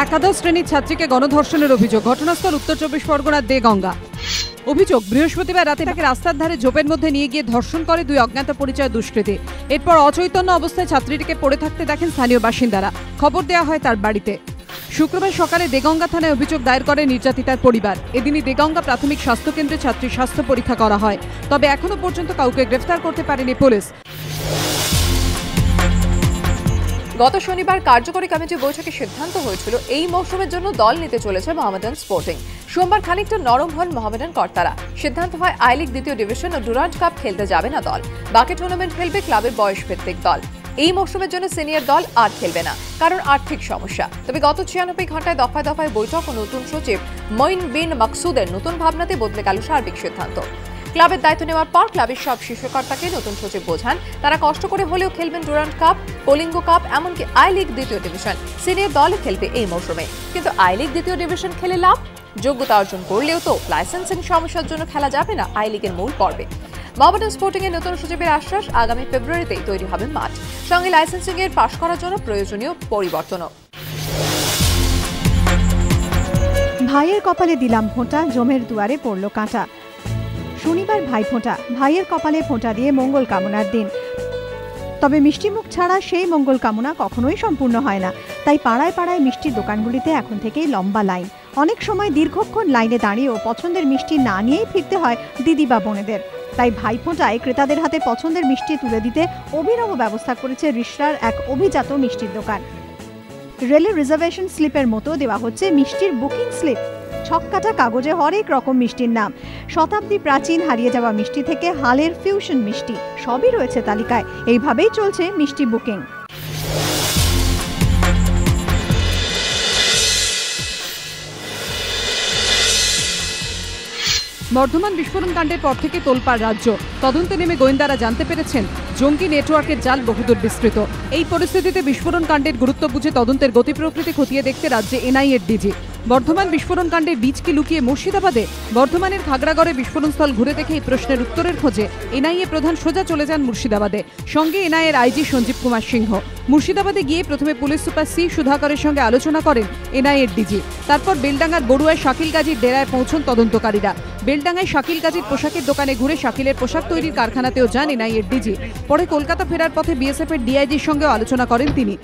একাদশ শ্রেণীর ছাত্রীকে গণধর্ষণের অভিযোগ। ঘটনাস্থল উত্তর 24 পরগনার দেগঙ্গা। অভিযোগ, বৃহস্পতিবার রাতে তাকে রাস্তার ধারে ঝোপের মধ্যে নিয়ে গিয়ে ধর্ষণ করে দুই অজ্ঞাত পরিচয় দুষ্কৃতী। এরপর অচৈতন্য অবস্থায় ছাত্রীটিকে পড়ে থাকতে দেখেন স্থানীয় বাসিন্দারা। খবর দেওয়া হয় তার বাড়িতে। শুক্রবার সকালে দেগঙ্গা থানায় অভিযোগ দায়ের করে নির্যাতিতার পরিবার। এদিনই দেগঙ্গা প্রাথমিক স্বাস্থ্যকেন্দ্রে ছাত্রীর স্বাস্থ্য পরীক্ষা করা হয়। তবে এখনো পর্যন্ত কাউকে গ্রেফতার করতে পারেনি পুলিশ। গত শনিবার কার্যকরী কমিটি বৈঠকে সিদ্ধান্ত হয়েছিল এই মৌসুমের জন্য দল নিতে চলেছে মোহামেডান স্পোর্টিং। সোমবার খানিকটা নরম হন মোহামেডান কর্তারা। সিদ্ধান্ত হয় আই লিগ দ্বিতীয় ডিভিশন ও ডুরান্ড কাপ খেলতে যাবে না দল। বাকি টুর্নামেন্ট খেলবে ক্লাবের বয়সভিত্তিক দল। এই মৌসুমের জন্য সিনিয়র দল আর খেলবে না, কারণ আর্থিক সমস্যা। তবে গত 96 ঘন্টায় দফায় দফায় বৈঠক ও নতুন সচিব মঈন বিন মাকসুদের নতুন ভাবনাতে বদলে গেল সার্বিক সিদ্ধান্ত। ক্লাবের দায়িত্ব নেওয়ার পর ক্লাবের সব শীর্ষকর্তাকে নতুন সচিব বোঝান তারা কষ্ট করে হলেও খেলবেন ডুরান্ড কাপ, কলিঙ্গ কাপ, এমনকি আই লিগ দ্বিতীয় ডিভিশন। সিনিয়র দলই খেলবে এই মৌসুমে। কিন্তু আই লিগ দ্বিতীয় ডিভিশন খেলে লাভ? যোগ্যতা অর্জন করলেও তো লাইসেন্সিং সমস্যার জন্য খেলা যাবে না আই লিগের মূল পর্বে। মোহামেডান স্পোর্টিং এর নতুন সচিবের আশ্বাস, আগামী ফেব্রুয়ারিতেই তৈরি হবে মাঠ, সঙ্গে লাইসেন্সিং এর পাশ করার জন্য প্রয়োজনীয় পরিবর্তনও। ভাইয়ের কপালে দিলাম ফোঁটা, জমের দুয়ারে পড়ল কাঁটা। শনিবার ভাইফোঁটা, ভাইয়ের কপালে ফোঁটা দিয়ে মঙ্গল কামনার দিন। তবে মিষ্টিমুখ ছাড়া সেই মঙ্গল কামনা কখনোই সম্পূর্ণ হয় না। তাই পাড়ায় পাড়ায় মিষ্টির দোকানগুলিতে এখন থেকেই লম্বা লাইন। অনেক সময় দীর্ঘক্ষণ লাইনে দাঁড়িয়েও পছন্দের মিষ্টি না নিয়েই ফিরতে হয় দিদি বা বোনেদের। তাই ভাইফোঁটায় ক্রেতাদের হাতে পছন্দের মিষ্টি তুলে দিতে অভিনব ব্যবস্থা করেছে রিষড়ার এক অভিজাত মিষ্টির দোকান। রেলের রিজার্ভেশন স্লিপের মতো দেওয়া হচ্ছে মিষ্টির বুকিং স্লিপ। ছক্কাটা কাগজে হরেক রকম মিষ্টির নাম। শতাব্দী প্রাচীন হারিয়ে যাওয়া মিষ্টি থেকে হালের ফিউশন মিষ্টি সবই রয়েছে তালিকায়। এইভাবেই চলছে মিষ্টি বুকিং। বর্ধমান বিস্ফোরণ কাণ্ডের পর থেকে তোলপাড় রাজ্য। তদন্তে নেমে গোয়েন্দারা জানতে পেরেছেন জঙ্গি নেটওয়ার্কের জাল বহুদূর বিস্তৃত। এই পরিস্থিতিতে বিস্ফোরণ কাণ্ডের গুরুত্ব বুঝে তদন্তের গতি প্রকৃতি খতিয়ে দেখতে রাজ্যে এনআইএর ডিজি। বর্ধমান বিস্ফোরণ কাণ্ডের বীজ কি লুকিয়ে মুর্শিদাবাদে? বর্ধমানের খাগড়াগড়ে বিস্ফোরণস্থল ঘুরে দেখে এই প্রশ্নের উত্তরের খোঁজে এনআইএ প্রধান সোজা চলে যান মুর্শিদাবাদে। সঙ্গে এনআইএর আইজি সঞ্জীব কুমার সিংহ। মুর্শিদাবাদে গিয়ে প্রথমে পুলিশ সুপার সি সুধাকরের সঙ্গে আলোচনা করেন এনআইএর ডিজি। তারপর বেলডাঙ্গার বড়ুয়ায় শাকিল গাজীর ডেরায় পৌঁছন তদন্তকারীরা। বেলডাঙ্গায় শাকিল গাজীর পোশাকের দোকানে ঘুরে শাকিলের পোশাক তৈরির কারখানাতেও যান এনআইএর ডিজি। পরে কলকাতা ফেরার পথে বিএসএফ এর ডিআইজির সঙ্গেও আলোচনা করেন তিনি।